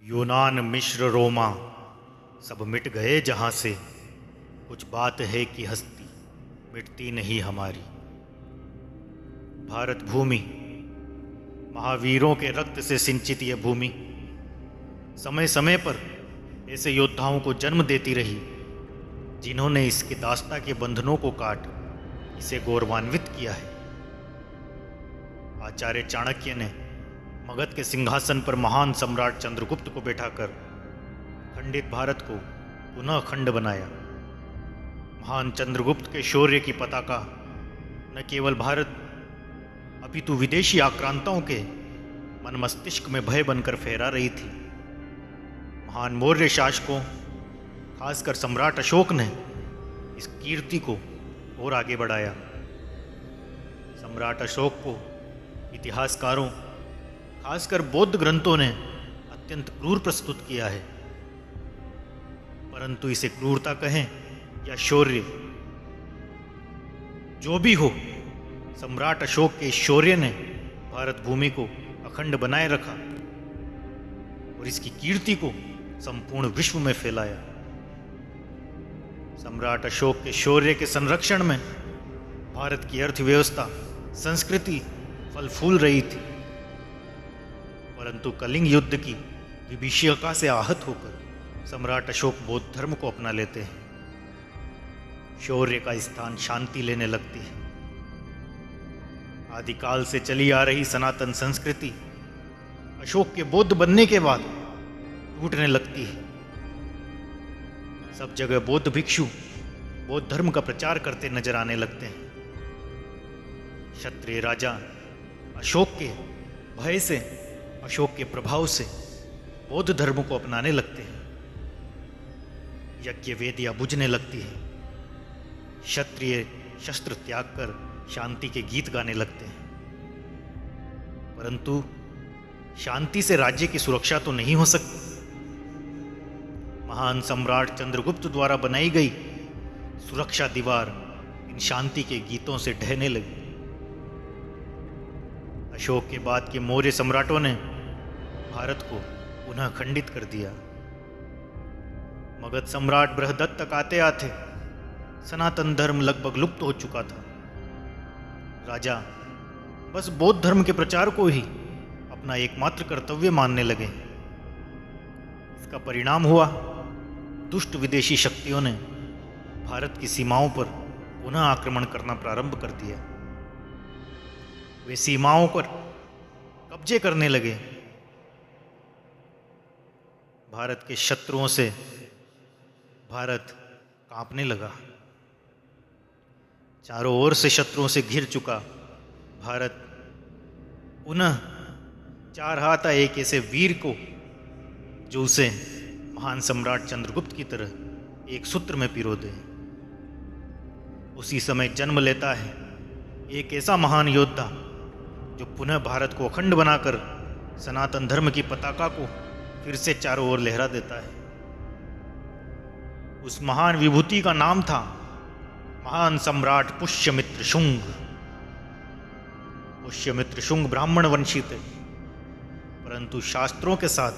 यूनान मिश्र रोमा सब मिट गए जहाँ से, कुछ बात है कि हस्ती मिटती नहीं हमारी। भारत भूमि, महावीरों के रक्त से सिंचित यह भूमि समय समय पर ऐसे योद्धाओं को जन्म देती रही जिन्होंने इसके दास्ता के बंधनों को काट इसे गौरवान्वित किया है। आचार्य चाणक्य ने मगध के सिंहासन पर महान सम्राट चंद्रगुप्त को बैठाकर खंडित भारत को पुनः अखंड बनाया। महान चंद्रगुप्त के शौर्य की पताका न केवल भारत अपितु विदेशी आक्रांताओं के मन मस्तिष्क में भय बनकर फहरा रही थी। महान मौर्य शासकों, खासकर सम्राट अशोक ने इस कीर्ति को और आगे बढ़ाया। सम्राट अशोक को इतिहासकारों, खासकर बौद्ध ग्रंथों ने अत्यंत क्रूर प्रस्तुत किया है, परंतु इसे क्रूरता कहें या शौर्य, जो भी हो, सम्राट अशोक के शौर्य ने भारत भूमि को अखंड बनाए रखा और इसकी कीर्ति को संपूर्ण विश्व में फैलाया। सम्राट अशोक के शौर्य के संरक्षण में भारत की अर्थव्यवस्था, संस्कृति फल फूल रही थी, परंतु कलिंग युद्ध की विभीषिका से आहत होकर सम्राट अशोक बौद्ध धर्म को अपना लेते हैं। शौर्य का स्थान शांति लेने लगती है। आदिकाल से चली आ रही सनातन संस्कृति अशोक के बौद्ध बनने के बाद टूटने लगती है। सब जगह बौद्ध भिक्षु बौद्ध धर्म का प्रचार करते नजर आने लगते हैं। क्षत्रिय राजा अशोक के भय से, अशोक के प्रभाव से बौद्ध धर्म को अपनाने लगते हैं। यज्ञ वेदियां बुझने लगती है। क्षत्रिय शस्त्र त्याग कर शांति के गीत गाने लगते हैं। परंतु शांति से राज्य की सुरक्षा तो नहीं हो सकती। महान सम्राट चंद्रगुप्त द्वारा बनाई गई सुरक्षा दीवार इन शांति के गीतों से ढहने लगी। अशोक के बाद के मौर्य सम्राटों ने भारत को पुनः खंडित कर दिया। मगध सम्राट बृहदत्त तक आते आते सनातन धर्म लगभग लुप्त हो चुका था। राजा बस बौद्ध धर्म के प्रचार को ही अपना एकमात्र कर्तव्य मानने लगे। इसका परिणाम हुआ, दुष्ट विदेशी शक्तियों ने भारत की सीमाओं पर पुनः आक्रमण करना प्रारंभ कर दिया। वे सीमाओं पर कब्जे करने लगे। भारत के शत्रुओं से भारत कांपने लगा। चारों ओर से शत्रुओं से घिर चुका भारत पुनः चाह रहा था एक ऐसे वीर को जो उसे महान सम्राट चंद्रगुप्त की तरह एक सूत्र में पिरो दे। उसी समय जन्म लेता है एक ऐसा महान योद्धा जो पुनः भारत को अखंड बनाकर सनातन धर्म की पताका को फिर से चारों ओर लहरा देता है। उस महान विभूति का नाम था महान सम्राट पुष्यमित्र शुंग। पुष्यमित्र शुंग ब्राह्मण वंशी थे, परंतु शास्त्रों के साथ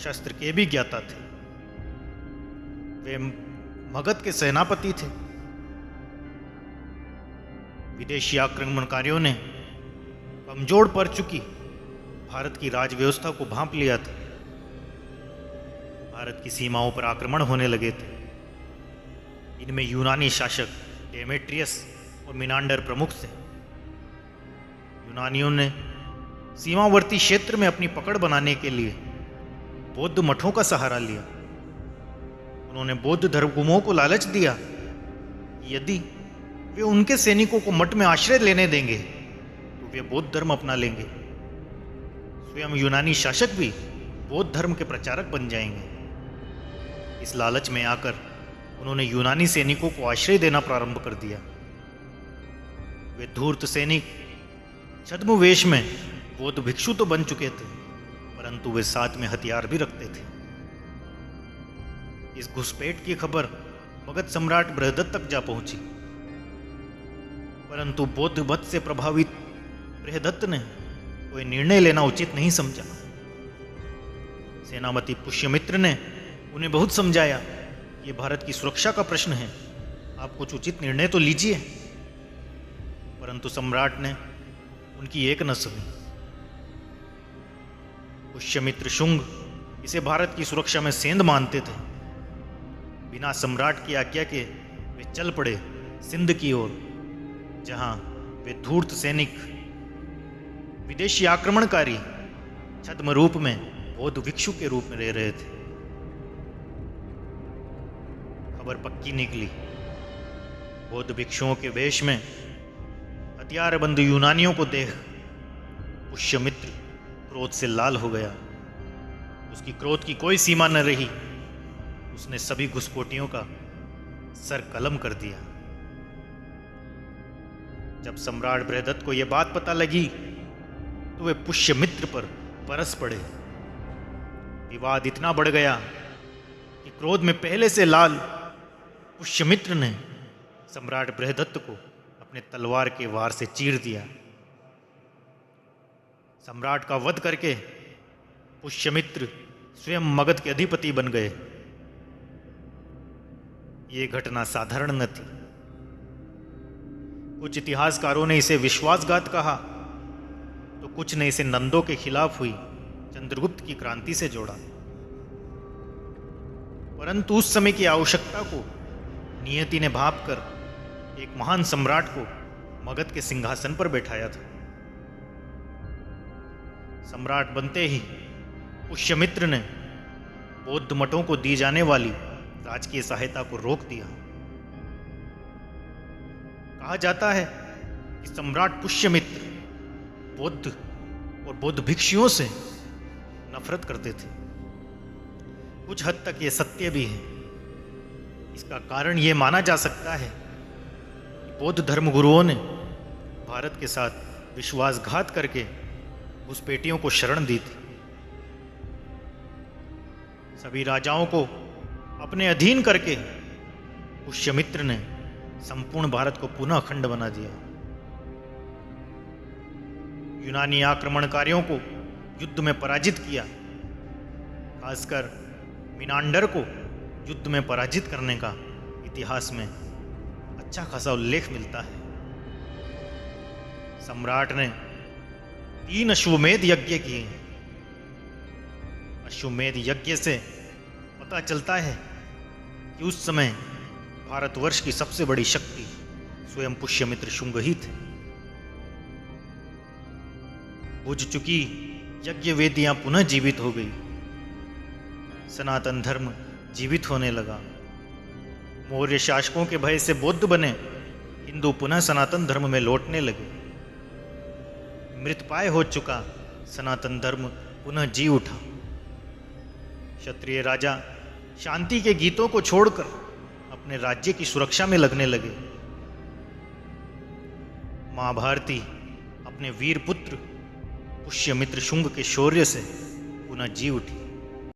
शस्त्र के भी ज्ञाता थे। वे मगध के सेनापति थे। विदेशी आक्रमणकारियों ने कमजोर पड़ चुकी भारत की राज व्यवस्था को भांप लिया था। भारत की सीमाओं पर आक्रमण होने लगे थे। इनमें यूनानी शासक डेमेट्रियस और मिनांडर प्रमुख थे। यूनानियों ने सीमावर्ती क्षेत्र में अपनी पकड़ बनाने के लिए बौद्ध मठों का सहारा लिया। उन्होंने बौद्ध धर्मगुरुओं को लालच दिया कि यदि वे उनके सैनिकों को मठ में आश्रय लेने देंगे तो वे बौद्ध धर्म अपना लेंगे। स्वयं यूनानी शासक भी बौद्ध धर्म के प्रचारक बन जाएंगे। इस लालच में आकर उन्होंने यूनानी सैनिकों को आश्रय देना प्रारंभ कर दिया। वे धूर्त सैनिक छद्मवेश में बौद्ध भिक्षु तो बन चुके थे, परंतु वे साथ में हथियार भी रखते थे। इस घुसपैठ की खबर मगध सम्राट बृहदत्त तक जा पहुंची, परंतु बौद्ध मत से प्रभावित बृहदत्त ने कोई निर्णय लेना उचित नहीं समझा। सेनापति पुष्यमित्र ने उन्हें बहुत समझाया, ये भारत की सुरक्षा का प्रश्न है, आप कुछ उचित निर्णय तो लीजिए। परंतु सम्राट ने उनकी एक न सुनी। पुष्यमित्र शुंग इसे भारत की सुरक्षा में सेंध मानते थे। बिना सम्राट की आज्ञा के वे चल पड़े सिंध की ओर, जहां वे धूर्त सैनिक, विदेशी आक्रमणकारी छद्म रूप में बौद्ध भिक्षु के रूप में रह रहे थे। खबर पक्की निकली। बौद्ध भिक्षुओं के वेश में हथियारबंद यूनानियों को देख पुष्यमित्र क्रोध से लाल हो गया। उसकी क्रोध की कोई सीमा न रही। उसने सभी घुसपैठियों का सर कलम कर दिया। जब सम्राट बृहदत्त को यह बात पता लगी तो वे पुष्यमित्र पर बरस पड़े। विवाद इतना बढ़ गया कि क्रोध में पहले से लाल पुष्यमित्र ने सम्राट बृहदत्त को अपने तलवार के वार से चीर दिया। सम्राट का वध करके पुष्यमित्र स्वयं मगध के अधिपति बन गए। ये घटना साधारण न थी। कुछ इतिहासकारों ने इसे विश्वासघात कहा, तो कुछ ने इसे नंदों के खिलाफ हुई चंद्रगुप्त की क्रांति से जोड़ा। परंतु उस समय की आवश्यकता को नियति ने भांपकर एक महान सम्राट को मगध के सिंहासन पर बैठाया था। सम्राट बनते ही पुष्यमित्र ने बौद्ध मठों को दी जाने वाली राजकीय सहायता को रोक दिया। कहा जाता है कि सम्राट पुष्यमित्र बौद्ध और बौद्ध भिक्षुओं से नफरत करते थे। कुछ हद तक यह सत्य भी है। इसका कारण यह माना जा सकता है कि बौद्ध धर्मगुरुओं ने भारत के साथ विश्वासघात करके घुसपैठियों को शरण दी थी। सभी राजाओं को अपने अधीन करके पुष्यमित्र ने संपूर्ण भारत को पुनः अखंड बना दिया। यूनानी आक्रमणकारियों को युद्ध में पराजित किया। खासकर मिनांडर को युद्ध में पराजित करने का इतिहास में अच्छा खासा उल्लेख मिलता है। सम्राट ने 3 अश्वमेध यज्ञ किए। अश्वमेध यज्ञ से पता चलता है कि उस समय भारतवर्ष की सबसे बड़ी शक्ति स्वयं पुष्यमित्र शुंग ही थे। बुझ चुकी यज्ञ वेदियां पुनः जीवित हो गई। सनातन धर्म जीवित होने लगा। मौर्य शासकों के भय से बौद्ध बने हिंदू पुनः सनातन धर्म में लौटने लगे। मृतपाय हो चुका सनातन धर्म पुनः जी उठा। क्षत्रिय राजा शांति के गीतों को छोड़कर अपने राज्य की सुरक्षा में लगने लगे। मां भारती अपने वीर पुत्र पुष्यमित्र शुंग के शौर्य से पुनः जी उठी।